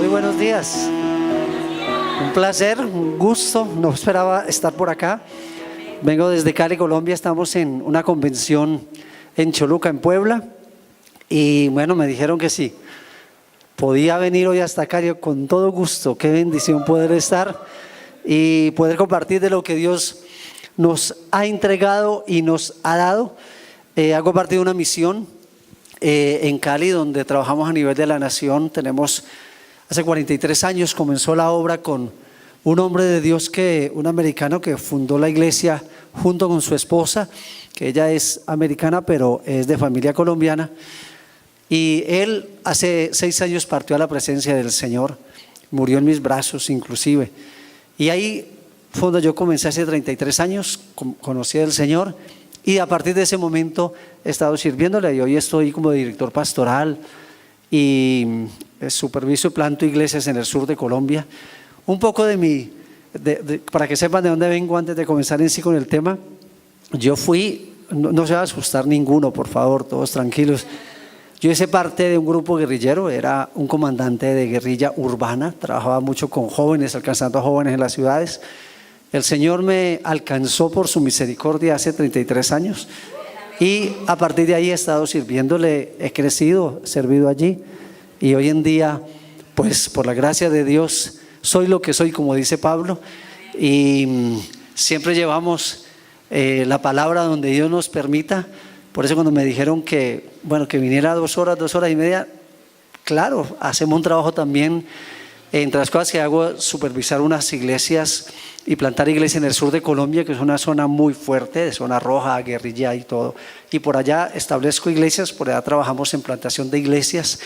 Muy buenos días. Un placer, un gusto. No esperaba estar por acá. Vengo desde Cali, Colombia. Estamos en una convención en Choluca, en Puebla. Y bueno, me dijeron que sí. Podía venir hoy hasta acá, yo con todo gusto. Qué bendición poder estar y poder compartir de lo que Dios nos ha entregado y nos ha dado. Ha compartido una misión en Cali, donde trabajamos a nivel de la nación. Tenemos, hace 43 años comenzó la obra con un hombre de Dios, un americano que fundó la iglesia junto con su esposa, que ella es americana pero es de familia colombiana. Y él hace 6 años partió a la presencia del Señor, murió en mis brazos inclusive. Y ahí fue donde yo comencé hace 33 años, conocí al Señor. Y a partir de ese momento he estado sirviéndole y hoy estoy como director pastoral y superviso y planto iglesias en el sur de Colombia. Un poco para que sepan de dónde vengo antes de comenzar en sí con el tema. Yo fui, no se va a asustar ninguno, por favor, todos tranquilos. Yo hice parte de un grupo guerrillero, era un comandante de guerrilla urbana, trabajaba mucho con jóvenes, alcanzando a jóvenes en las ciudades. El Señor me alcanzó por su misericordia hace 33 años y a partir de ahí he estado sirviéndole, he crecido, he servido allí y hoy en día, pues por la gracia de Dios, soy lo que soy, como dice Pablo, y siempre llevamos la palabra donde Dios nos permita. Por eso cuando me dijeron que viniera 2 horas, 2 horas y media, claro, hacemos un trabajo también. Entre las cosas que hago es supervisar unas iglesias y plantar iglesias en el sur de Colombia, que es una zona muy fuerte, de zona roja, guerrilla y todo. Y por allá establezco iglesias, por allá trabajamos en plantación de iglesias.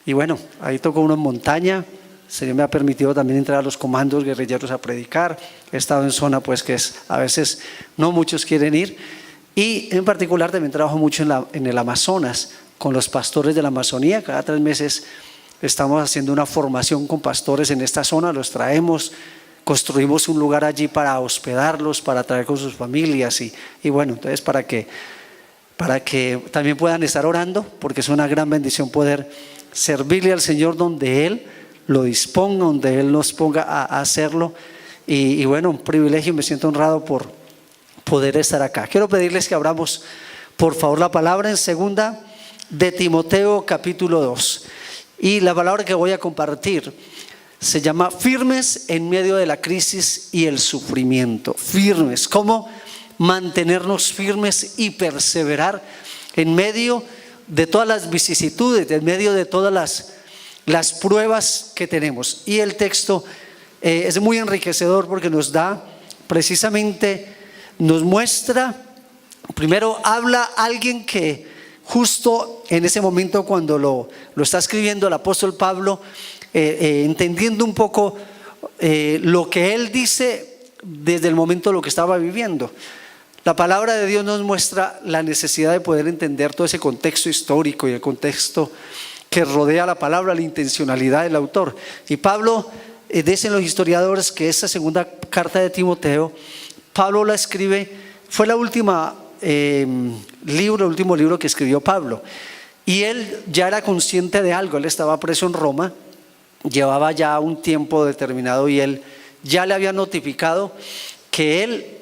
Y bueno, ahí toco uno en montaña. El Señor me ha permitido también entrar a los comandos guerrilleros a predicar. He estado en zona pues que a veces no muchos quieren ir. Y en particular también trabajo mucho en el Amazonas, con los pastores de la Amazonía. Cada 3 meses estamos haciendo una formación con pastores en esta zona, los traemos, construimos un lugar allí para hospedarlos, para traer con sus familias y bueno, entonces para que también puedan estar orando, porque es una gran bendición poder servirle al Señor donde Él lo disponga, donde Él nos ponga a hacerlo y bueno, un privilegio, me siento honrado por poder estar acá. Quiero pedirles que abramos por favor la palabra en 2 de Timoteo capítulo 2 y la palabra que voy a compartir se llama firmes en medio de la crisis y el sufrimiento. Firmes, cómo mantenernos firmes y perseverar en medio de todas las vicisitudes, en medio de todas las pruebas que tenemos. Y el texto es muy enriquecedor porque nos da precisamente, nos muestra, primero habla alguien que justo en ese momento cuando lo está escribiendo el apóstol Pablo, entendiendo un poco lo que él dice desde el momento de lo que estaba viviendo. La palabra de Dios nos muestra la necesidad de poder entender todo ese contexto histórico y el contexto que rodea la palabra, la intencionalidad del autor. Y Pablo, dicen los historiadores que esta 2 carta de Timoteo, Pablo la escribe, fue el último libro que escribió Pablo. Y él ya era consciente de algo, él estaba preso en Roma, llevaba ya un tiempo determinado y él ya le había notificado que él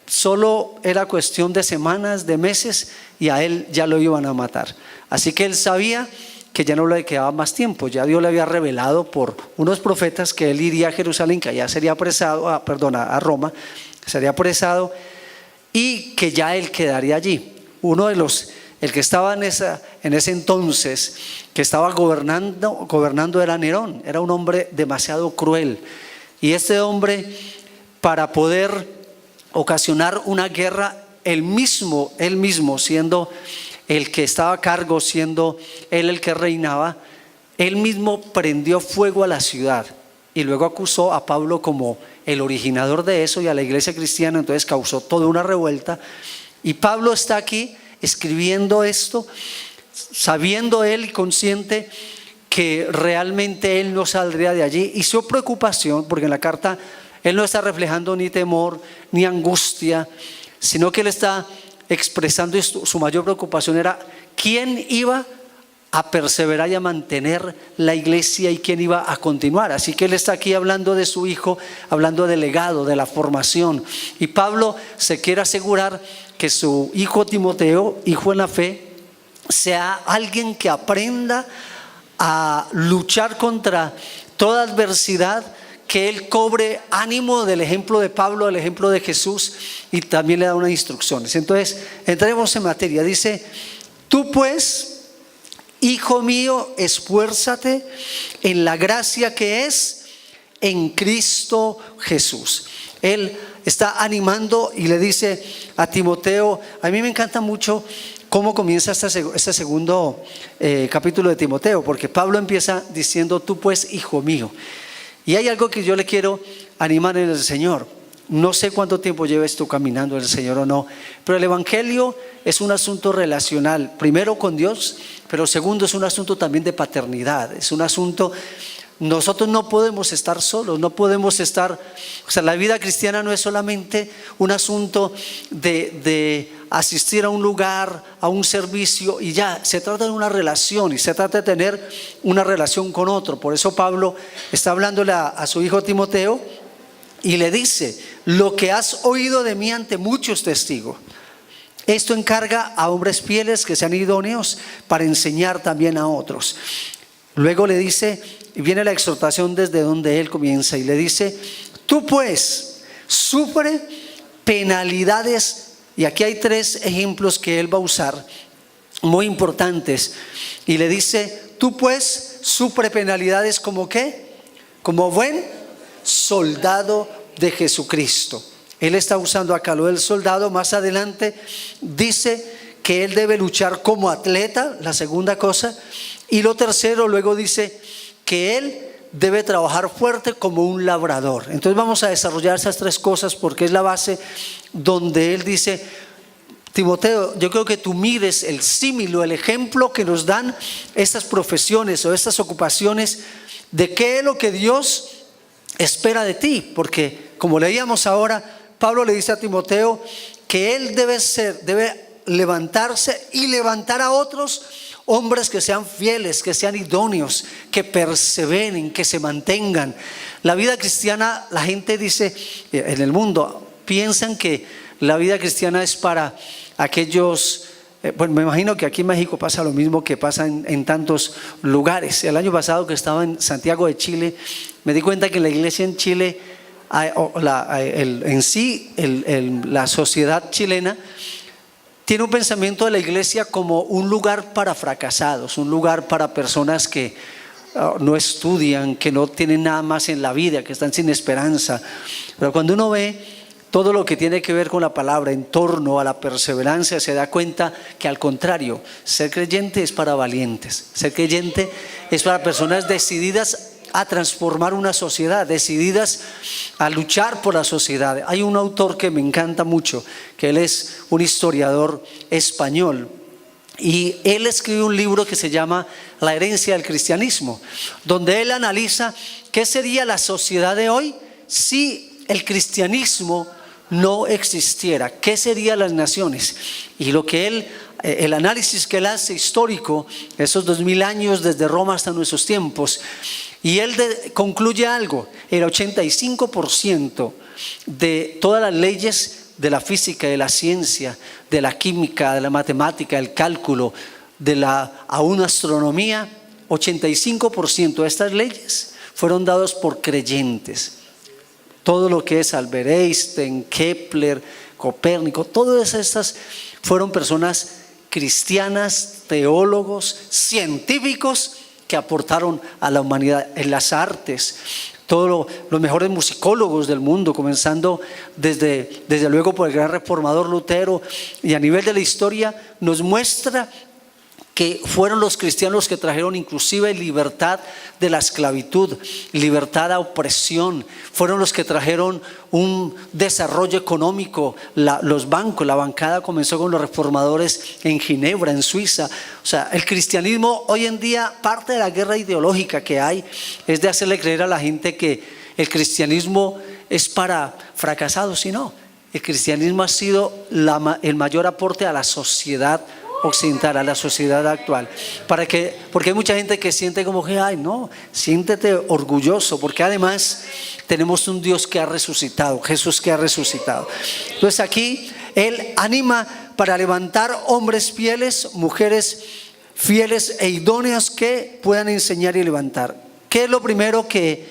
solo era cuestión de semanas, de meses y a él ya lo iban a matar. Así que él sabía que ya no le quedaba más tiempo, ya Dios le había revelado por unos profetas que él iría a Jerusalén, que allá sería apresado, a Roma, sería apresado y que ya él quedaría allí. El que estaba en ese entonces, que estaba gobernando era Nerón, era un hombre demasiado cruel. Y este hombre, para poder ocasionar una guerra, él mismo siendo el que estaba a cargo, siendo él el que reinaba, él mismo prendió fuego a la ciudad y luego acusó a Pablo como el originador de eso y a la iglesia cristiana. Entonces causó toda una revuelta y Pablo está aquí escribiendo esto, sabiendo él y consciente que realmente él no saldría de allí, y su preocupación, porque en la carta él no está reflejando ni temor ni angustia, sino que él está expresando esto. Su mayor preocupación era quién iba a perseverar y a mantener la iglesia y quién iba a continuar. Así que él está aquí hablando de su hijo, hablando del legado, de la formación. Y Pablo se quiere asegurar que su hijo Timoteo, hijo en la fe, sea alguien que aprenda a luchar contra toda adversidad, que él cobre ánimo del ejemplo de Pablo, del ejemplo de Jesús, y también le da unas instrucciones. Entonces, entremos en materia. Dice: tú pues, hijo mío, esfuérzate en la gracia que es en Cristo Jesús. Él está animando y le dice a Timoteo. A mí me encanta mucho cómo comienza este segundo capítulo de Timoteo, porque Pablo empieza diciendo: tú pues, hijo mío. Y hay algo que yo le quiero animar en el Señor. No sé cuánto tiempo lleves tú caminando en el Señor o no, pero el evangelio es un asunto relacional, primero con Dios, pero segundo es un asunto también de paternidad. Es un asunto, nosotros no podemos estar solos, no podemos estar, o sea, la vida cristiana no es solamente un asunto de asistir a un lugar, a un servicio y ya. Se trata de una relación y se trata de tener una relación con otro. Por eso Pablo está hablándole a su hijo Timoteo y le dice: lo que has oído de mí ante muchos testigos, esto encarga a hombres fieles que sean idóneos para enseñar también a otros. Luego le dice, y viene la exhortación desde donde él comienza, y le dice: tú pues sufre penalidades. Y aquí hay tres ejemplos que él va a usar muy importantes. Y le dice: tú pues sufre penalidades como ¿qué? Como buen soldado de Jesucristo. Él está usando acá lo del soldado. Más adelante dice que él debe luchar como atleta, la segunda cosa. Y lo tercero, luego dice que él debe trabajar fuerte como un labrador. Entonces vamos a desarrollar esas tres cosas, porque es la base donde él dice: Timoteo, yo creo que tú mires el símil o el ejemplo que nos dan estas profesiones o estas ocupaciones de qué es lo que Dios espera de ti. Porque como leíamos ahora, Pablo le dice a Timoteo que él debe levantarse y levantar a otros hombres que sean fieles, que sean idóneos, que perseveren, que se mantengan. La vida cristiana, la gente dice en el mundo, piensan que la vida cristiana es para aquellos, bueno, me imagino que aquí en México pasa lo mismo que pasa en tantos lugares. El año pasado que estaba en Santiago de Chile, me di cuenta que la iglesia en Chile, la sociedad chilena tiene un pensamiento de la iglesia como un lugar para fracasados, un lugar para personas que no estudian, que no tienen nada más en la vida, que están sin esperanza. Pero cuando uno ve todo lo que tiene que ver con la palabra en torno a la perseverancia, se da cuenta que al contrario, ser creyente es para valientes. Ser creyente es para personas decididas a transformar una sociedad, decididas a luchar por la sociedad. Hay un autor que me encanta mucho, que él es un historiador español, y él escribe un libro que se llama La herencia del cristianismo, donde él analiza qué sería la sociedad de hoy si el cristianismo no existiera, qué serían las naciones. Y lo que el análisis que él hace histórico, esos 2000 años desde Roma hasta nuestros tiempos, y él concluye algo: el 85% de todas las leyes de la física, de la ciencia, de la química, de la matemática, del cálculo, aún astronomía, 85% de estas leyes fueron dadas por creyentes. Todo lo que es Albert Einstein, Kepler, Copérnico, todas estas fueron personas cristianas, teólogos, científicos que aportaron a la humanidad. En las artes, todos los mejores musicólogos del mundo, comenzando desde luego por el gran reformador Lutero, y a nivel de la historia nos muestra que fueron los cristianos que trajeron inclusive libertad de la esclavitud, libertad a opresión. Fueron los que trajeron un desarrollo económico. Los bancos, la bancada comenzó con los reformadores en Ginebra, en Suiza. O sea, el cristianismo hoy en día, parte de la guerra ideológica que hay es de hacerle creer a la gente que el cristianismo es para fracasados. Y no, el cristianismo ha sido el mayor aporte a la sociedad occidental, a la sociedad actual. Porque hay mucha gente que siente como que, ay, no, siéntete orgulloso, porque además tenemos un Dios que ha resucitado, Jesús que ha resucitado. Entonces aquí Él anima para levantar hombres fieles, mujeres fieles e idóneas que puedan enseñar y levantar. ¿Qué es lo primero que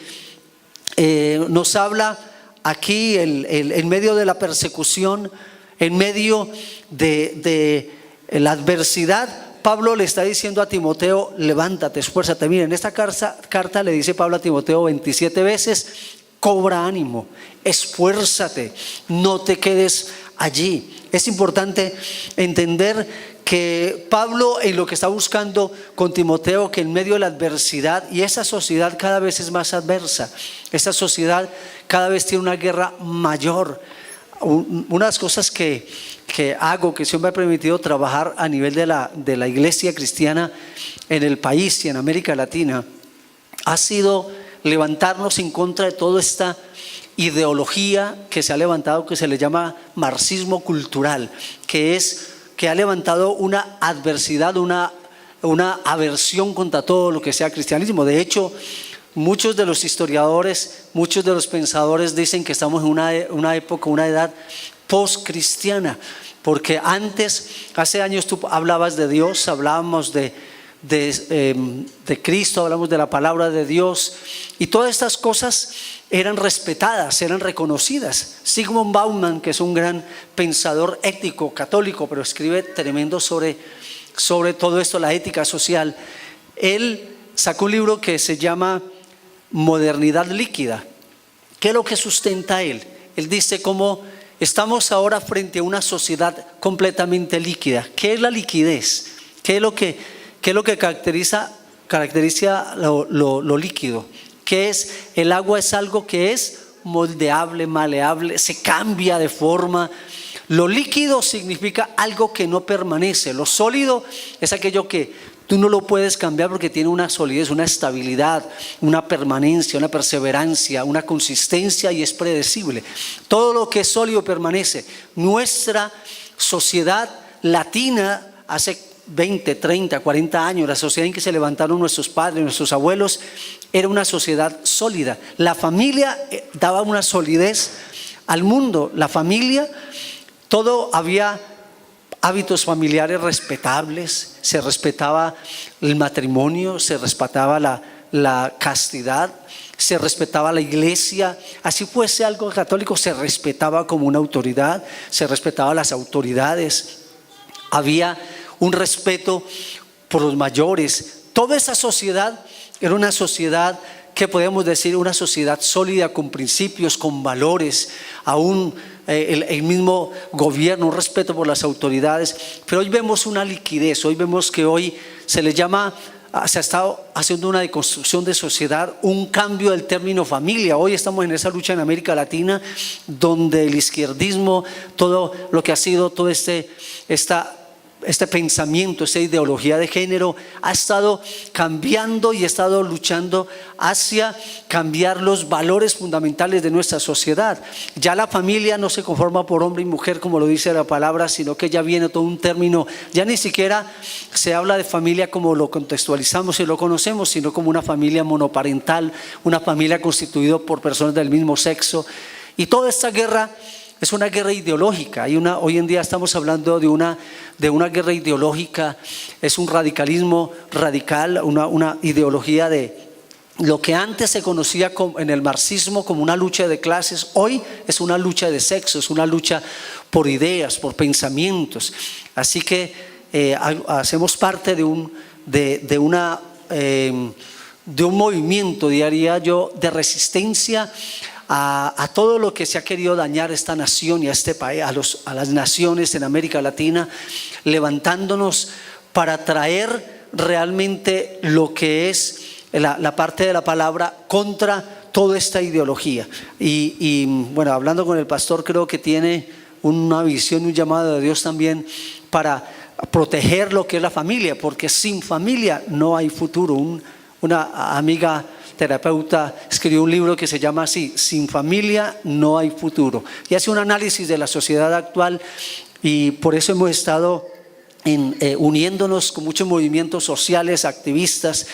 nos habla aquí en medio de la persecución, en medio de la adversidad? Pablo le está diciendo a Timoteo, levántate, esfuérzate. Miren, en esta carta le dice Pablo a Timoteo 27 veces, cobra ánimo, esfuérzate, no te quedes allí. Es importante entender que Pablo, en lo que está buscando con Timoteo, que en medio de la adversidad, y esa sociedad cada vez es más adversa, esa sociedad cada vez tiene una guerra mayor. Una de las cosas que hago, que Dios me ha permitido trabajar a nivel de la iglesia cristiana en el país y en América Latina, ha sido levantarnos en contra de toda esta ideología que se ha levantado, que se le llama marxismo cultural, que ha levantado una adversidad, una aversión contra todo lo que sea cristianismo. De hecho, muchos de los historiadores, muchos de los pensadores dicen que estamos en una época, una edad post-cristiana, porque antes, hace años tú hablabas de Dios, hablábamos de Cristo, hablamos de la palabra de Dios, y todas estas cosas eran respetadas, eran reconocidas. Zygmunt Bauman, que es un gran pensador ético católico, pero escribe tremendo sobre todo esto, la ética social, él sacó un libro que se llama Modernidad líquida. ¿Qué es lo que sustenta él? Él dice cómo estamos ahora frente a una sociedad completamente líquida. ¿Qué es la liquidez? ¿Qué es lo que caracteriza lo líquido? ¿Qué es? El agua es algo que es moldeable, maleable, se cambia de forma. Lo líquido significa algo que no permanece. Lo sólido es aquello que tú no lo puedes cambiar porque tiene una solidez, una estabilidad, una permanencia, una perseverancia, una consistencia y es predecible. Todo lo que es sólido permanece. Nuestra sociedad latina hace 20, 30, 40 años, la sociedad en que se levantaron nuestros padres, nuestros abuelos, era una sociedad sólida. La familia daba una solidez al mundo. La familia, había hábitos familiares respetables, se respetaba el matrimonio, se respetaba la castidad, se respetaba la iglesia. Así fuese algo católico, se respetaba como una autoridad, se respetaba las autoridades. Había un respeto por los mayores. Toda esa sociedad era una sociedad que podemos decir una sociedad sólida, con principios, con valores, aún el mismo gobierno, un respeto por las autoridades. Pero hoy vemos una liquidez, hoy vemos que hoy se le llama, se ha estado haciendo una deconstrucción de sociedad, un cambio del término familia. Hoy estamos en esa lucha en América Latina, donde el izquierdismo, todo lo que ha sido, todo este pensamiento, esta ideología de género ha estado cambiando y ha estado luchando hacia cambiar los valores fundamentales de nuestra sociedad. Ya la familia no se conforma por hombre y mujer como lo dice la palabra, sino que ya viene todo un término, ya ni siquiera se habla de familia como lo contextualizamos y lo conocemos, sino como una familia monoparental, una familia constituida por personas del mismo sexo. Y toda esta guerra es una guerra ideológica. Hoy en día estamos hablando de una guerra ideológica, es un radicalismo radical, una ideología de lo que antes se conocía en el marxismo como una lucha de clases. Hoy es una lucha de sexo, es una lucha por ideas, por pensamientos. Así que hacemos parte de un movimiento, diría yo, de resistencia a todo lo que se ha querido dañar a esta nación y a este país, a las naciones en América Latina, levantándonos para traer realmente lo que es la parte de la palabra contra toda esta ideología. Y bueno, hablando con el pastor, creo que tiene una visión, un llamado de Dios también para proteger lo que es la familia, porque sin familia no hay futuro. Una amiga terapeuta escribió un libro que se llama así: Sin familia no hay futuro, y hace un análisis de la sociedad actual, y por eso hemos estado uniéndonos con muchos movimientos sociales, activistas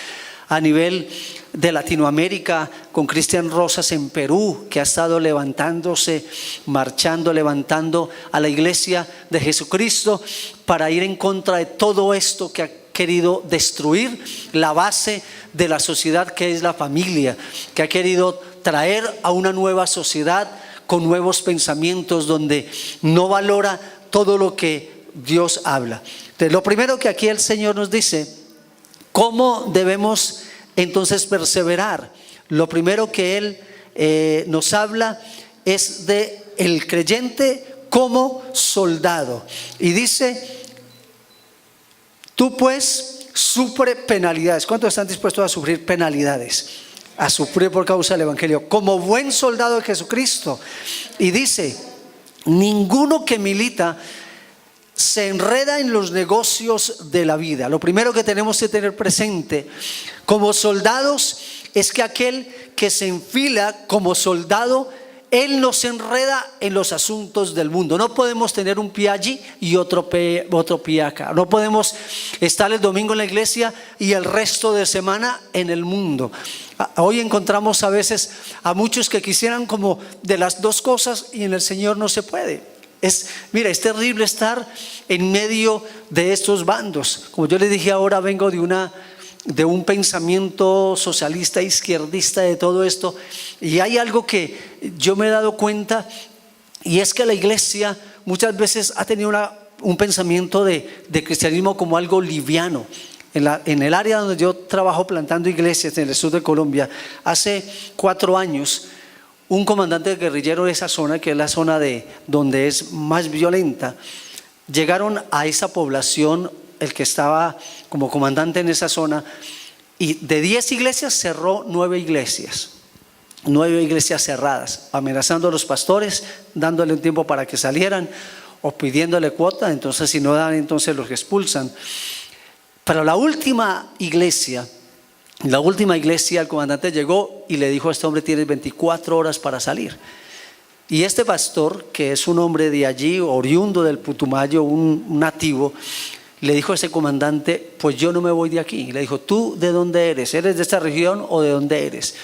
a nivel de Latinoamérica, con Cristian Rosas en Perú, que ha estado levantándose, marchando, levantando a la iglesia de Jesucristo para ir en contra de todo esto que ha querido destruir la base de la sociedad, que es la familia, que ha querido traer a una nueva sociedad con nuevos pensamientos, donde no valora todo lo que Dios habla. Entonces, lo primero que aquí el Señor nos dice, ¿cómo debemos entonces perseverar? Lo primero que Él nos habla es de el creyente como soldado. Y dice, tú pues sufre penalidades. ¿Cuántos están dispuestos a sufrir penalidades? A sufrir por causa del Evangelio, como buen soldado de Jesucristo. Y dice, ninguno que milita se enreda en los negocios de la vida. Lo primero que tenemos que tener presente como soldados es que aquel que se enfila como soldado, él no se enreda en los asuntos del mundo. No podemos tener un pie allí y otro pie acá. No podemos estar el domingo en la iglesia y el resto de semana en el mundo. Hoy encontramos a veces a muchos que quisieran como de las dos cosas, y en el Señor no se puede. Mira, es terrible estar en medio de estos bandos. Como yo les dije, ahora vengo de un pensamiento socialista, izquierdista, de todo esto, y hay algo que yo me he dado cuenta, y es que la iglesia muchas veces ha tenido un pensamiento de cristianismo como algo liviano. En el área donde yo trabajo plantando iglesias en el sur de Colombia, hace 4 años, un comandante guerrillero de esa zona, que es la zona donde es más violenta, llegaron a esa población, el que estaba como comandante en esa zona, y de 10 iglesias cerró 9 iglesias. 9 iglesias cerradas, amenazando a los pastores, dándole un tiempo para que salieran o pidiéndole cuota. Entonces, si no dan, entonces los expulsan. Pero la última iglesia, el comandante llegó y le dijo a este hombre: tienes 24 horas para salir. Y este pastor, que es un hombre de allí, oriundo del Putumayo, un nativo, le dijo a ese comandante: pues yo no me voy de aquí. Y le dijo: ¿tú de dónde eres? ¿Eres de esta región o de dónde eres?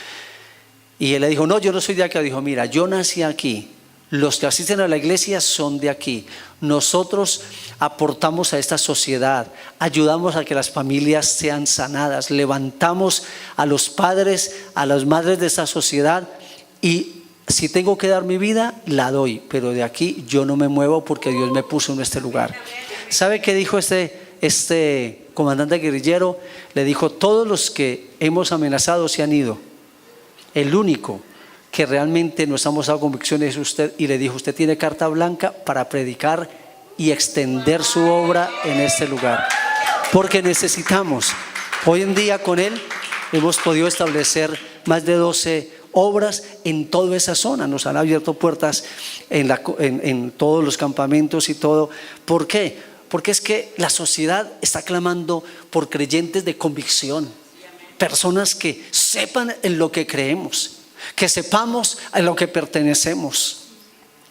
Y él le dijo: no, yo no soy de acá. Dijo: mira, yo nací aquí, los que asisten a la iglesia son de aquí. Nosotros aportamos a esta sociedad, ayudamos a que las familias sean sanadas, levantamos a los padres, a las madres de esta sociedad, y si tengo que dar mi vida, la doy, pero de aquí yo no me muevo porque Dios me puso en este lugar. ¿Sabe qué dijo este comandante guerrillero? Le dijo: todos los que hemos amenazado se han ido. El único que realmente nos hemos dado convicciones es usted. Y le dijo: usted tiene carta blanca para predicar y extender su obra en este lugar, porque necesitamos. Hoy en día con él hemos podido establecer más de 12 obras en toda esa zona. Nos han abierto puertas en todos los campamentos y todo. ¿Por qué? Porque es que la sociedad está clamando por creyentes de convicción, personas que sepan en lo que creemos, que sepamos a lo que pertenecemos.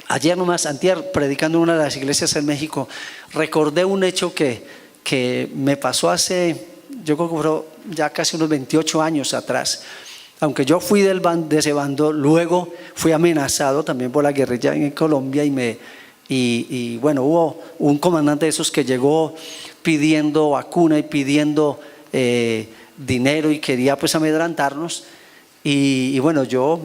Ayer nomás, antier, predicando en una de las iglesias en México, recordé un hecho que me pasó hace, yo creo que fueron ya casi unos 28 años atrás. Aunque yo fui de ese bando, luego fui amenazado también por la guerrilla en Colombia, y bueno, hubo un comandante de esos que llegó pidiendo vacuna y pidiendo dinero, y quería pues amedrantarnos. Y bueno, yo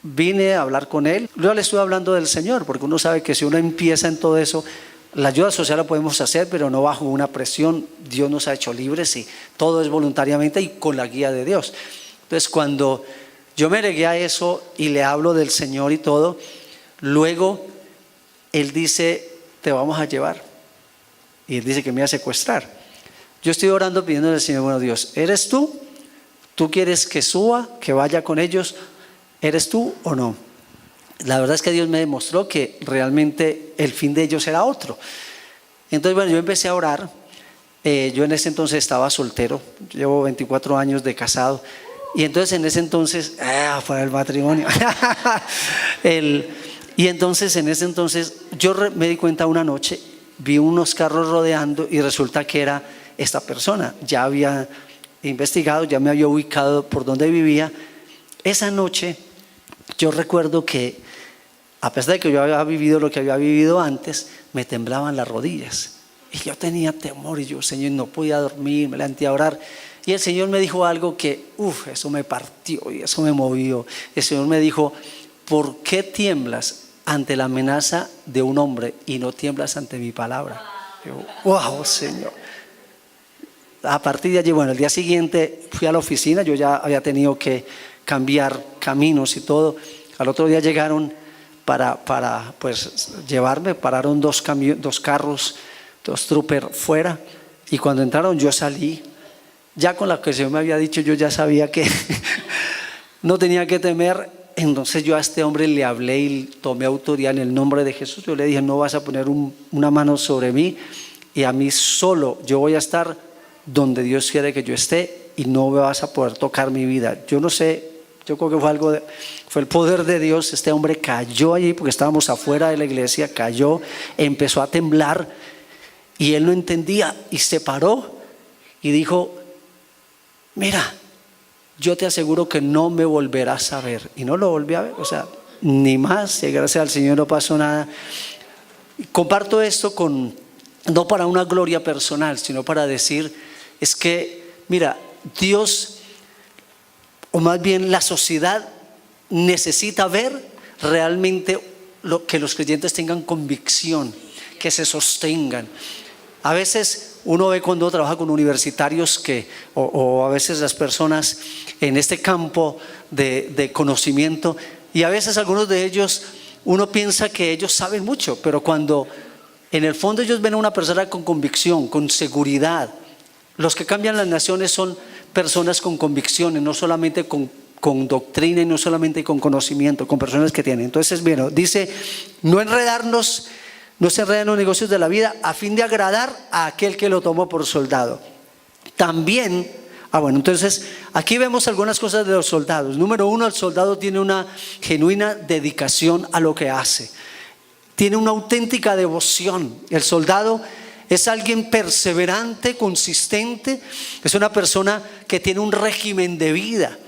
vine a hablar con él. Yo le estuve hablando del Señor, porque uno sabe que si uno empieza en todo eso, la ayuda social la podemos hacer, pero no bajo una presión. Dios nos ha hecho libres y todo es voluntariamente y con la guía de Dios. Entonces, cuando yo me negué a eso y le hablo del Señor y todo, luego él dice: te vamos a llevar. Y él dice que me va a secuestrar. Yo estoy orando pidiéndole al Señor: bueno, Dios, ¿eres tú? ¿Tú quieres que suba, que vaya con ellos? ¿Eres tú o no? La verdad es que Dios me demostró que realmente el fin de ellos era otro. Entonces, bueno, yo empecé a orar. Yo en ese entonces estaba soltero, llevo 24 años de casado. Y entonces en ese entonces, para el matrimonio. Y entonces en ese entonces yo me di cuenta una noche vi unos carros rodeando y resulta que era esta persona. Ya había investigado, ya me había ubicado por donde vivía. Esa noche yo recuerdo que, a pesar de que yo había vivido lo que había vivido antes, me temblaban las rodillas y yo tenía temor y yo, Señor, no podía dormir, me levanté a orar y el Señor me dijo algo que, eso me partió y eso me movió. El Señor me dijo: ¿por qué tiemblas ante la amenaza de un hombre y no tiemblas ante mi palabra? Yo, wow, Señor. A partir de allí, bueno, el día siguiente fui a la oficina, yo ya había tenido que cambiar caminos y todo. Al otro día llegaron para pues llevarme, pararon dos carros, dos troopers fuera, y cuando entraron yo salí, ya con lo que el Señor me había dicho, yo ya sabía que no tenía que temer. Entonces yo a este hombre le hablé y tomé autoridad en el nombre de Jesús. Yo le dije: no vas a poner una mano sobre mí, y a mí solo, yo voy a estar donde Dios quiere que yo esté y no vas a poder tocar mi vida. Yo no sé, yo creo que fue el poder de Dios. Este hombre cayó allí porque estábamos afuera de la iglesia, cayó, empezó a temblar y él no entendía y se paró y dijo: mira, yo te aseguro que no me volverás a ver. Y no lo volví a ver, o sea, ni más, y gracias al Señor no pasó nada. Comparto esto no para una gloria personal, sino para decir, es que, mira, Dios, o más bien la sociedad, necesita ver realmente que los creyentes tengan convicción, que se sostengan. A veces uno ve cuando trabaja con universitarios o a veces las personas en este campo de conocimiento, y a veces algunos de ellos, uno piensa que ellos saben mucho, pero cuando en el fondo ellos ven a una persona con convicción, con seguridad. Los que cambian las naciones son personas con convicciones, no solamente con doctrina y no solamente con conocimiento, con personas que tienen. Entonces, bueno, dice: no se enreden en los negocios de la vida a fin de agradar a aquel que lo tomó por soldado. También, bueno, entonces aquí vemos algunas cosas de los soldados. Número uno, el soldado tiene una genuina dedicación a lo que hace. Tiene una auténtica devoción. El soldado es alguien perseverante, consistente. Es una persona que tiene un régimen de vida.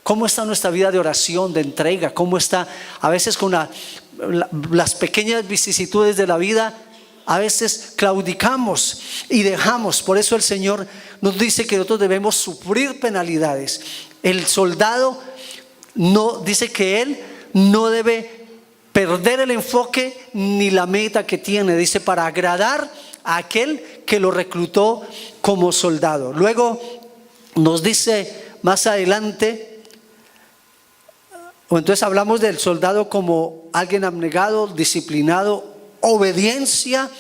¿Cómo está nuestra vida de oración, de entrega? ¿Cómo está a veces con las pequeñas vicisitudes de la vida? A veces claudicamos y dejamos. Por eso el Señor nos dice que nosotros debemos sufrir penalidades. El soldado dice que él no debe perder el enfoque ni la meta que tiene. Dice: para agradar a aquel que lo reclutó como soldado. Luego nos dice más adelante, entonces hablamos del soldado como alguien abnegado, disciplinado, obediencia,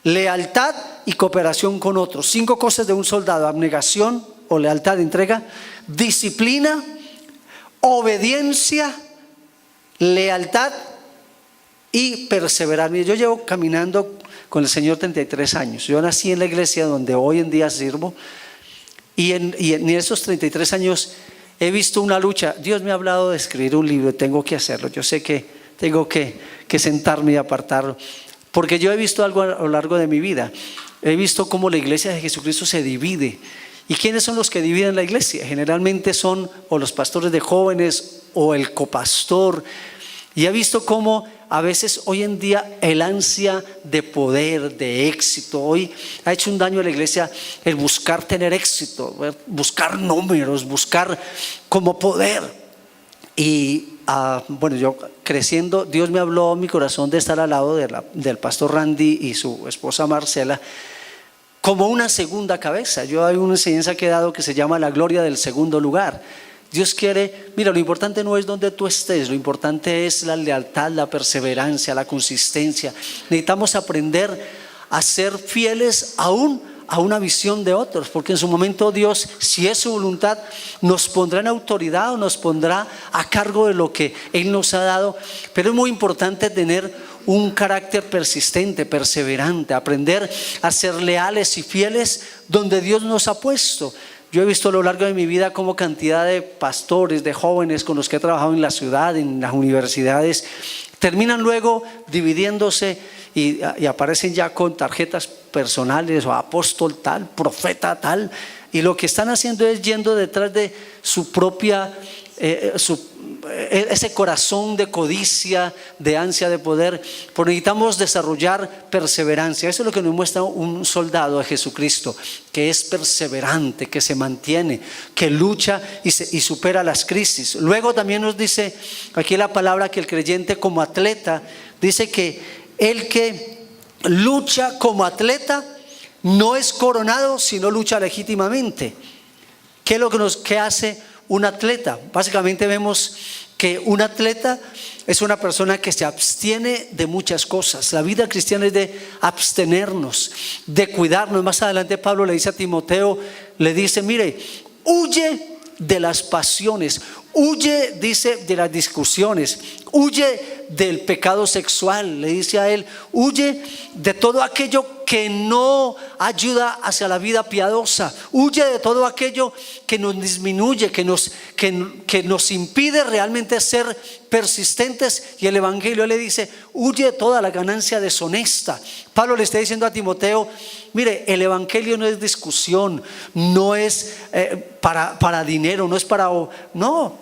lealtad y cooperación con otros. 5 cosas de un soldado: abnegación o lealtad, entrega, disciplina, obediencia, lealtad y perseverar. Yo llevo caminando con el Señor 33 años. Yo nací en la iglesia donde hoy en día sirvo, y en esos 33 años he visto una lucha. Dios me ha hablado de escribir un libro, tengo que hacerlo. Yo sé que tengo que sentarme y apartarlo, porque yo he visto algo a lo largo de mi vida. He visto cómo la iglesia de Jesucristo se divide. ¿Y quiénes son los que dividen la iglesia? Generalmente son o los pastores de jóvenes o el copastor. Y he visto cómo a veces hoy en día el ansia de poder, de éxito, hoy ha hecho un daño a la iglesia el buscar tener éxito, buscar números, buscar como poder. Y bueno, yo creciendo, Dios me habló en mi corazón de estar al lado del pastor Randy y su esposa Marcela como una segunda cabeza. Yo hay una enseñanza que he dado que se llama la gloria del segundo lugar. Dios quiere, mira, lo importante no es donde tú estés, lo importante es la lealtad, la perseverancia, la consistencia. Necesitamos aprender a ser fieles aún a una visión de otros, porque en su momento Dios, si es su voluntad, nos pondrá en autoridad o nos pondrá a cargo de lo que Él nos ha dado. Pero es muy importante tener un carácter persistente, perseverante, aprender a ser leales y fieles donde Dios nos ha puesto. Yo he visto a lo largo de mi vida cómo cantidad de pastores, de jóvenes con los que he trabajado en la ciudad, en las universidades, terminan luego dividiéndose y aparecen ya con tarjetas personales o apóstol tal, profeta tal, y lo que están haciendo es yendo detrás de su propia, ese corazón de codicia, de ansia de poder. Pero necesitamos desarrollar perseverancia. Eso es lo que nos muestra un soldado de Jesucristo, que es perseverante, que se mantiene, que lucha y supera las crisis. Luego también nos dice aquí la palabra que el creyente como atleta, dice que el que lucha como atleta no es coronado, sino lucha legítimamente. ¿Qué es lo que hace un atleta? Básicamente vemos que un atleta es una persona que se abstiene de muchas cosas. La vida cristiana es de abstenernos, de cuidarnos. Más adelante Pablo le dice a Timoteo, le dice, mire, huye de las pasiones, huye, dice, de las discusiones, huye del pecado sexual, le dice a él, huye de todo aquello que no ayuda hacia la vida piadosa, huye de todo aquello que nos disminuye, que nos impide realmente ser persistentes. Y el Evangelio le dice, huye de toda la ganancia deshonesta. Pablo le está diciendo a Timoteo, mire, el Evangelio no es discusión, no es para dinero, no es para... No,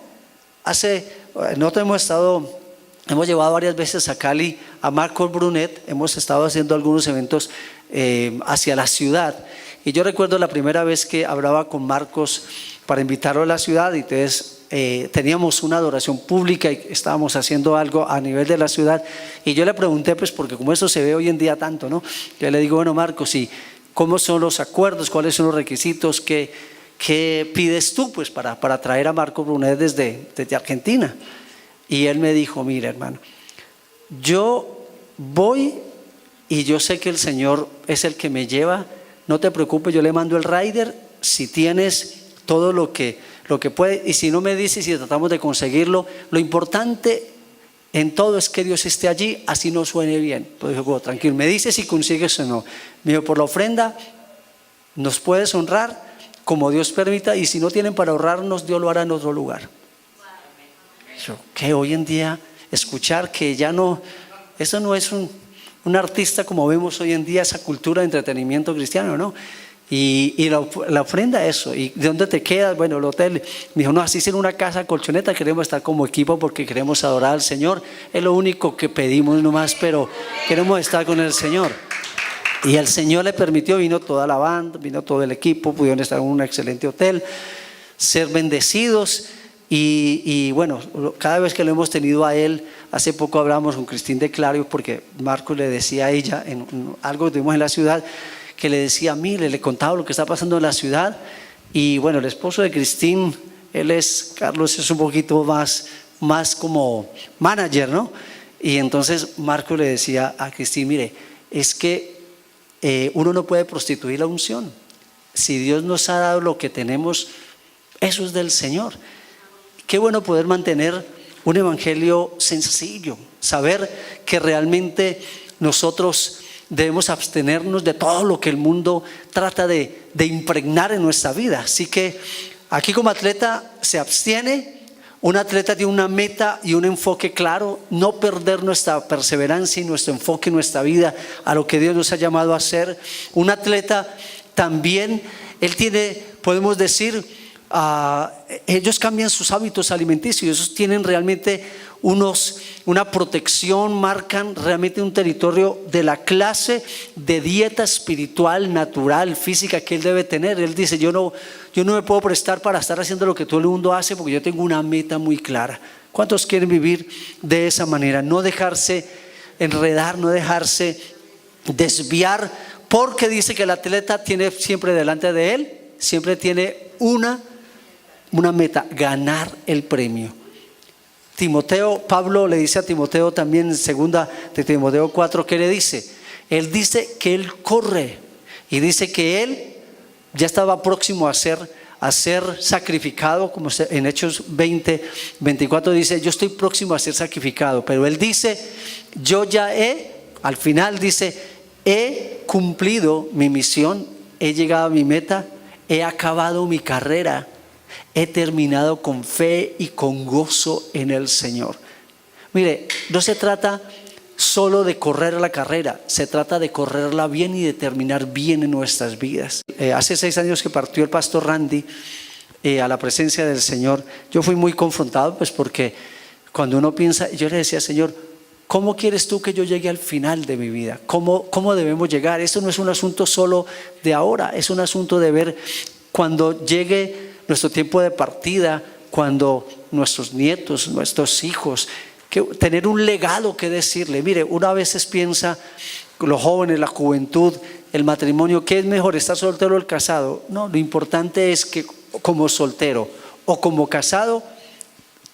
hemos llevado varias veces a Cali a Marcos Brunet, hemos estado haciendo algunos eventos hacia la ciudad. Y yo recuerdo la primera vez que hablaba con Marcos para invitarlo a la ciudad, y entonces teníamos una adoración pública y estábamos haciendo algo a nivel de la ciudad. Y yo le pregunté, pues porque como eso se ve hoy en día tanto, ¿no? Yo le digo, bueno, Marcos, ¿y cómo son los acuerdos? ¿Cuáles son los requisitos? ¿Qué pides tú pues para traer a Marcos Brunet desde Argentina? Y él me dijo, mira hermano, yo voy y yo sé que el Señor es el que me lleva, no te preocupes, yo le mando el rider, si tienes todo lo que puede, y si no me dices, si tratamos de conseguirlo, lo importante en todo es que Dios esté allí, así no suene bien. Pues dijo, tranquilo, me dices si consigues o no. Me dijo, por la ofrenda nos puedes honrar como Dios permita, y si no tienen para ahorrarnos, Dios lo hará en otro lugar. Que hoy en día escuchar que ya no, eso no es un artista como vemos hoy en día, esa cultura de entretenimiento cristiano, ¿no? Y la ofrenda, eso. ¿Y de dónde te quedas? Bueno, el hotel. Me dijo, no, así en una casa colchoneta, queremos estar como equipo porque queremos adorar al Señor. Es lo único que pedimos nomás, pero queremos estar con el Señor. Y el Señor le permitió, vino toda la banda, vino todo el equipo, pudieron estar en un excelente hotel, ser bendecidos. Y bueno, cada vez que lo hemos tenido a él, hace poco hablamos con Cristín de Clario, porque Marcos le decía a ella, en algo que tuvimos en la ciudad, que le decía, mire, le contaba lo que está pasando en la ciudad. Y bueno, el esposo de Cristín, Carlos es un poquito más como manager, ¿no? Y entonces Marcos le decía a Cristín, mire, es que uno no puede prostituir la unción. Si Dios nos ha dado lo que tenemos, eso es del Señor. Qué bueno poder mantener un evangelio sencillo, saber que realmente nosotros debemos abstenernos de todo lo que el mundo trata de impregnar en nuestra vida. Así que aquí como atleta se abstiene. Un atleta tiene una meta y un enfoque claro, no perder nuestra perseverancia y nuestro enfoque en nuestra vida a lo que Dios nos ha llamado a hacer. Un atleta también, él tiene, podemos decir, ellos cambian sus hábitos alimenticios, ellos tienen realmente una protección, marcan realmente un territorio de la clase de dieta espiritual, natural, física que él debe tener. Él dice, yo no me puedo prestar para estar haciendo lo que todo el mundo hace, porque yo tengo una meta muy clara. ¿Cuántos quieren vivir de esa manera? No dejarse enredar, no dejarse desviar, porque dice que el atleta tiene siempre delante de él, siempre tiene una meta, ganar el premio. Pablo le dice a Timoteo también en 2 de Timoteo 4, ¿qué le dice? Él dice que él corre y dice que él ya estaba próximo a ser sacrificado, como en Hechos 20:24 dice, yo estoy próximo a ser sacrificado, pero él dice, al final dice, he cumplido mi misión, he llegado a mi meta, he acabado mi carrera, he terminado con fe y con gozo en el Señor. Mire, no se trata solo de correr la carrera, se trata de correrla bien y de terminar bien en nuestras vidas. Hace 6 años que partió el pastor Randy a la presencia del Señor, yo fui muy confrontado, pues porque cuando uno piensa, yo le decía, Señor, ¿cómo quieres tú que yo llegue al final de mi vida? ¿Cómo debemos llegar? Esto no es un asunto solo de ahora, es un asunto de ver cuando llegue nuestro tiempo de partida, cuando nuestros nietos, nuestros hijos, que tener un legado que decirle. Mire, uno a veces piensa, los jóvenes, la juventud, el matrimonio, ¿qué es mejor, estar soltero o el casado? No, lo importante es que como soltero o como casado,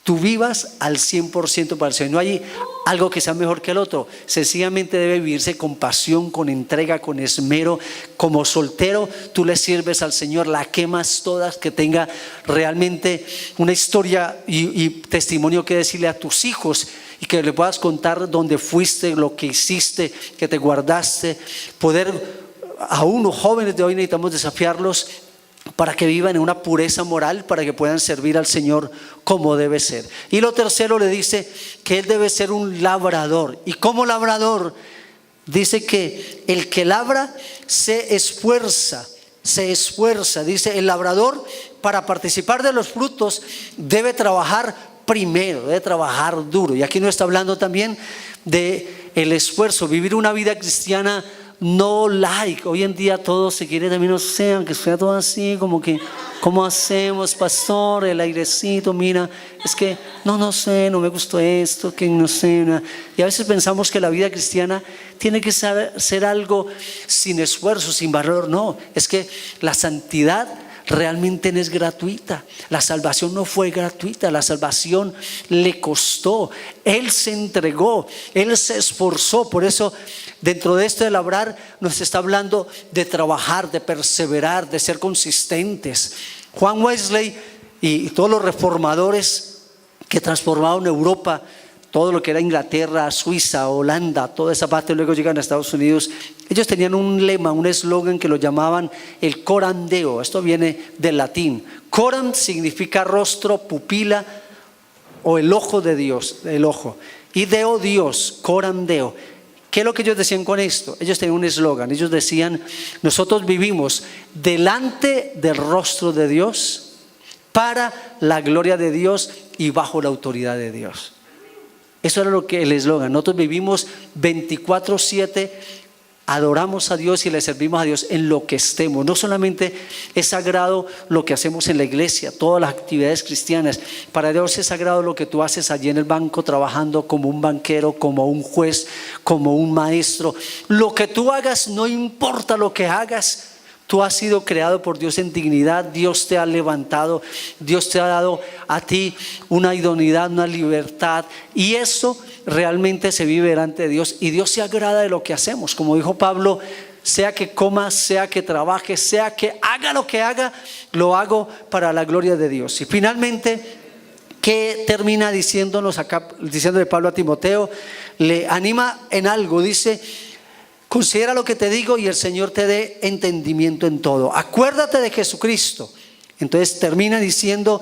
tú vivas al 100% para el Señor. No hay algo que sea mejor que el otro. Sencillamente debe vivirse con pasión, con entrega, con esmero. Como soltero, tú le sirves al Señor, la quemas todas, que tenga realmente una historia y testimonio que decirle a tus hijos, y que le puedas contar dónde fuiste, lo que hiciste, que te guardaste. Aún los jóvenes de hoy necesitamos desafiarlos para que vivan en una pureza moral, para que puedan servir al Señor como debe ser. Y lo tercero, le dice que él debe ser un labrador. Y como labrador, dice que el que labra se esfuerza. Dice, el labrador, para participar de los frutos, debe trabajar primero, debe trabajar duro. Y aquí nos está hablando también de el esfuerzo, vivir una vida cristiana no like. Hoy en día todo se quiere también, no sé, aunque sea todo así, como que, ¿cómo hacemos, pastor? El airecito, mira, es que no sé, no me gustó esto, que no sé. Y a veces pensamos que la vida cristiana tiene que ser algo sin esfuerzo, sin valor. No, es que la santidad realmente no es gratuita. La salvación no fue gratuita, la salvación le costó. Él se entregó, Él se esforzó. Por eso dentro de esto de labrar nos está hablando de trabajar, de perseverar, de ser consistentes. Juan Wesley y todos los reformadores que transformaron Europa, todo lo que era Inglaterra, Suiza, Holanda, toda esa parte, luego llegan a Estados Unidos. Ellos tenían un lema, un eslogan que lo llamaban el coram deo. Esto viene del latín. Coram significa rostro, pupila o el ojo de Dios, el ojo. Y deo, Dios, coram deo. ¿Qué es lo que ellos decían con esto? Ellos tenían un eslogan. Ellos decían, nosotros vivimos delante del rostro de Dios, para la gloria de Dios y bajo la autoridad de Dios. Eso era lo que el eslogan. Nosotros vivimos 24/7, adoramos a Dios y le servimos a Dios en lo que estemos. No solamente es sagrado lo que hacemos en la iglesia, todas las actividades cristianas. Para Dios es sagrado lo que tú haces allí en el banco, trabajando como un banquero, como un juez, como un maestro. Lo que tú hagas, no importa lo que hagas. Tú has sido creado por Dios en dignidad. Dios te ha levantado, Dios te ha dado a ti una idoneidad, una libertad, y eso realmente se vive delante de Dios, y Dios se agrada de lo que hacemos. Como dijo Pablo, sea que coma, sea que trabaje, sea que haga lo que haga, lo hago para la gloria de Dios. Y finalmente, ¿qué termina diciéndonos acá, diciéndole Pablo a Timoteo? Le anima en algo, dice: considera lo que te digo y el Señor te dé entendimiento en todo. Acuérdate de Jesucristo. Entonces termina diciendo: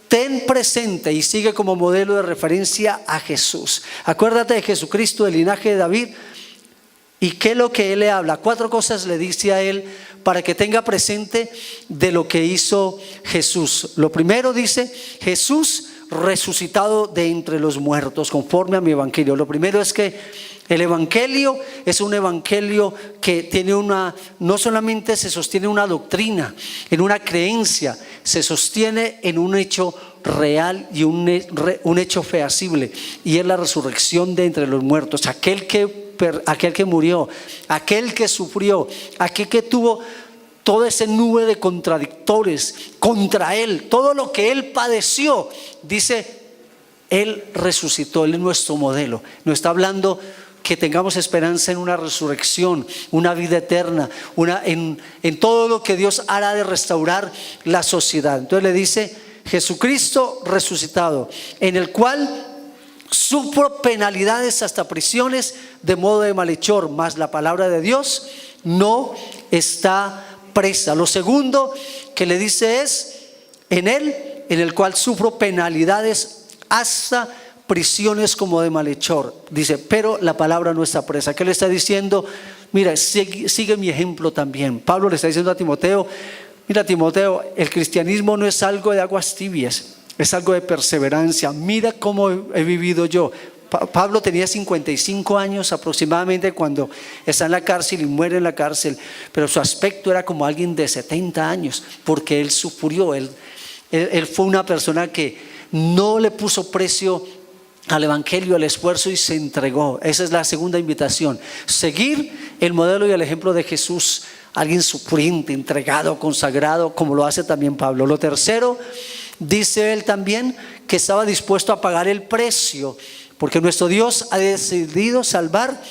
ten presente, y sigue como modelo de referencia a Jesús. Acuérdate de Jesucristo, del linaje de David. ¿Y qué es lo que él le habla? 4 cosas le dice a él para que tenga presente de lo que hizo Jesús. Lo primero, dice: Jesús resucitado de entre los muertos, conforme a mi evangelio. Lo primero es que el evangelio es un evangelio que tiene no solamente se sostiene en una doctrina, en una creencia, se sostiene en un hecho real y un hecho fehacible, y es la resurrección de entre los muertos. Aquel que murió, aquel que sufrió, aquel que tuvo toda esa nube de contradictores contra él, todo lo que él padeció, dice, él resucitó. Él es nuestro modelo. Nos está hablando que tengamos esperanza en una resurrección, una vida eterna, en todo lo que Dios hará de restaurar la sociedad. Entonces le dice: Jesucristo resucitado, en el cual sufro penalidades hasta prisiones de modo de malhechor, mas la palabra de Dios no está presa. Lo segundo que le dice es, en él, en el cual sufro penalidades hasta prisiones como de malhechor. Dice, pero la palabra no está presa. ¿Qué le está diciendo? Mira, sigue mi ejemplo también. Pablo le está diciendo a Timoteo, mira Timoteo, el cristianismo no es algo de aguas tibias, es algo de perseverancia. Mira cómo he vivido yo. Pablo tenía 55 años aproximadamente cuando está en la cárcel y muere en la cárcel, pero su aspecto era como alguien de 70 años, porque él sufrió, él fue una persona que no le puso precio al evangelio, al esfuerzo, y se entregó. Esa es la segunda invitación: seguir el modelo y el ejemplo de Jesús, alguien sufriente, entregado, consagrado, como lo hace también Pablo. Lo tercero, dice él también que estaba dispuesto a pagar el precio, porque nuestro Dios ha decidido salvar.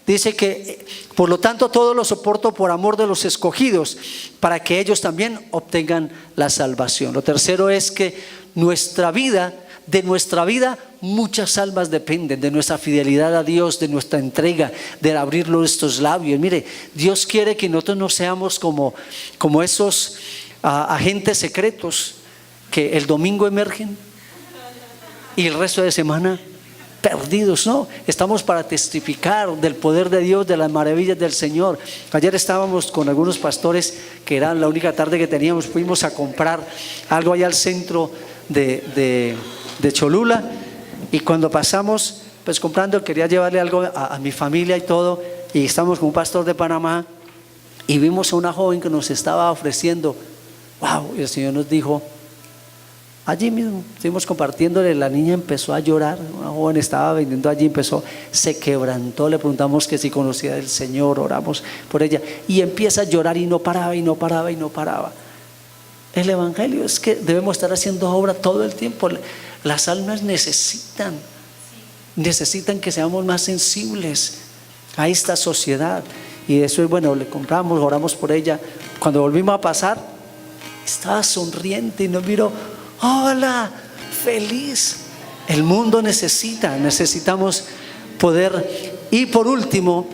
Dice que por lo tanto todo lo soporto por amor de los escogidos, para que ellos también obtengan la salvación. Lo tercero es que de nuestra vida muchas almas dependen, de nuestra fidelidad a Dios, de nuestra entrega, de abrir nuestros labios. Mire, Dios quiere que nosotros no seamos como esos agentes secretos que el domingo emergen y el resto de semana perdidos. No, estamos para testificar del poder de Dios, de las maravillas del Señor. Ayer estábamos con algunos pastores, que era la única tarde que teníamos, fuimos a comprar algo allá al centro de Cholula, y cuando pasamos pues comprando, quería llevarle algo a mi familia y todo, y estamos con un pastor de Panamá y vimos a una joven que nos estaba ofreciendo. Wow, y el Señor nos dijo, allí mismo, estuvimos compartiéndole, la niña empezó a llorar, una joven estaba vendiendo allí, se quebrantó, le preguntamos que si conocía del Señor, oramos por ella, y empieza a llorar y no paraba, y no paraba, y no paraba. El evangelio es que debemos estar haciendo obra todo el tiempo. Las almas necesitan que seamos más sensibles a esta sociedad, y eso es bueno. Le compramos, oramos por ella. Cuando volvimos a pasar, estaba sonriente y nos miró, hola, feliz. El mundo necesitamos poder. Y por último,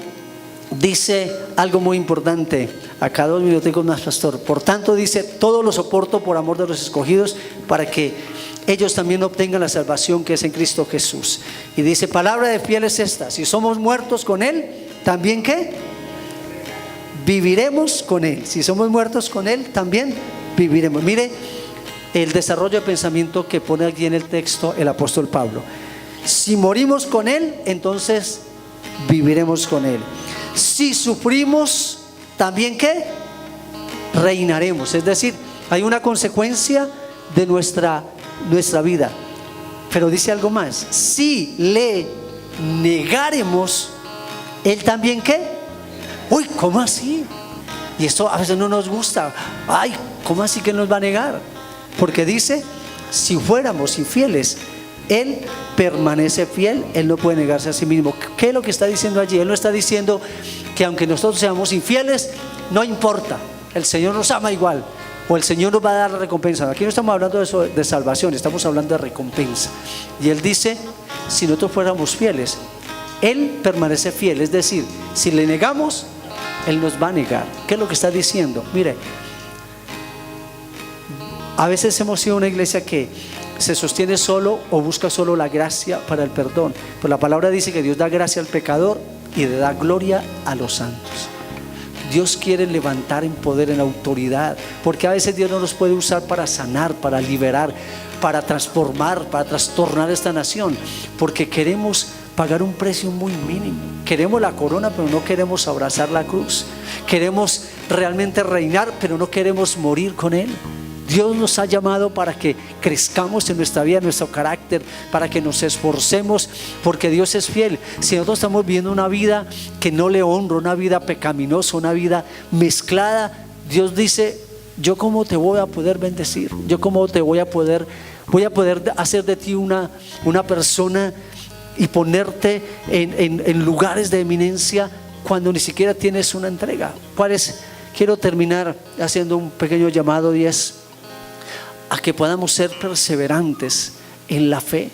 dice algo muy importante, acá 2 minutos más, pastor. Por tanto, dice, todo lo soporto por amor de los escogidos, para que ellos también obtengan la salvación que es en Cristo Jesús. Y dice, palabra de fiel es esta: si somos muertos con Él, también ¿qué? Viviremos con Él. Si somos muertos con Él, también viviremos. Mire el desarrollo de pensamiento que pone aquí en el texto el apóstol Pablo. Si morimos con Él, entonces viviremos con Él. Si sufrimos, también ¿qué? Reinaremos. Es decir, hay una consecuencia de nuestra vida. Pero dice algo más: si le negaremos, Él también ¿qué? Uy, ¿cómo así? Y esto a veces no nos gusta. Ay, ¿cómo así que nos va a negar? Porque dice, si fuéramos infieles, Él permanece fiel, Él no puede negarse a sí mismo. ¿Qué es lo que está diciendo allí? Él no está diciendo que aunque nosotros seamos infieles, no importa, el Señor nos ama igual, o el Señor nos va a dar la recompensa. Aquí no estamos hablando de salvación, estamos hablando de recompensa. Y Él dice, si nosotros fuéramos fieles, Él permanece fiel. Es decir, si le negamos, Él nos va a negar. ¿Qué es lo que está diciendo? Mire, a veces hemos sido una iglesia que se sostiene solo o busca solo la gracia para el perdón, pero la palabra dice que Dios da gracia al pecador y le da gloria a los santos. Dios quiere levantar en poder, en autoridad, porque a veces Dios no nos puede usar para sanar, para liberar, para transformar, para trastornar esta nación, porque queremos pagar un precio muy mínimo. Queremos la corona, pero no queremos abrazar la cruz. Queremos realmente reinar, pero no queremos morir con Él. Dios nos ha llamado para que crezcamos en nuestra vida, en nuestro carácter, para que nos esforcemos, porque Dios es fiel. Si nosotros estamos viviendo una vida que no le honra, una vida pecaminosa, una vida mezclada, Dios dice, yo cómo te voy a poder bendecir, yo cómo te voy a poder hacer de ti una persona y ponerte en lugares de eminencia cuando ni siquiera tienes una entrega. Quiero terminar haciendo un pequeño llamado, y es a que podamos ser perseverantes en la fe.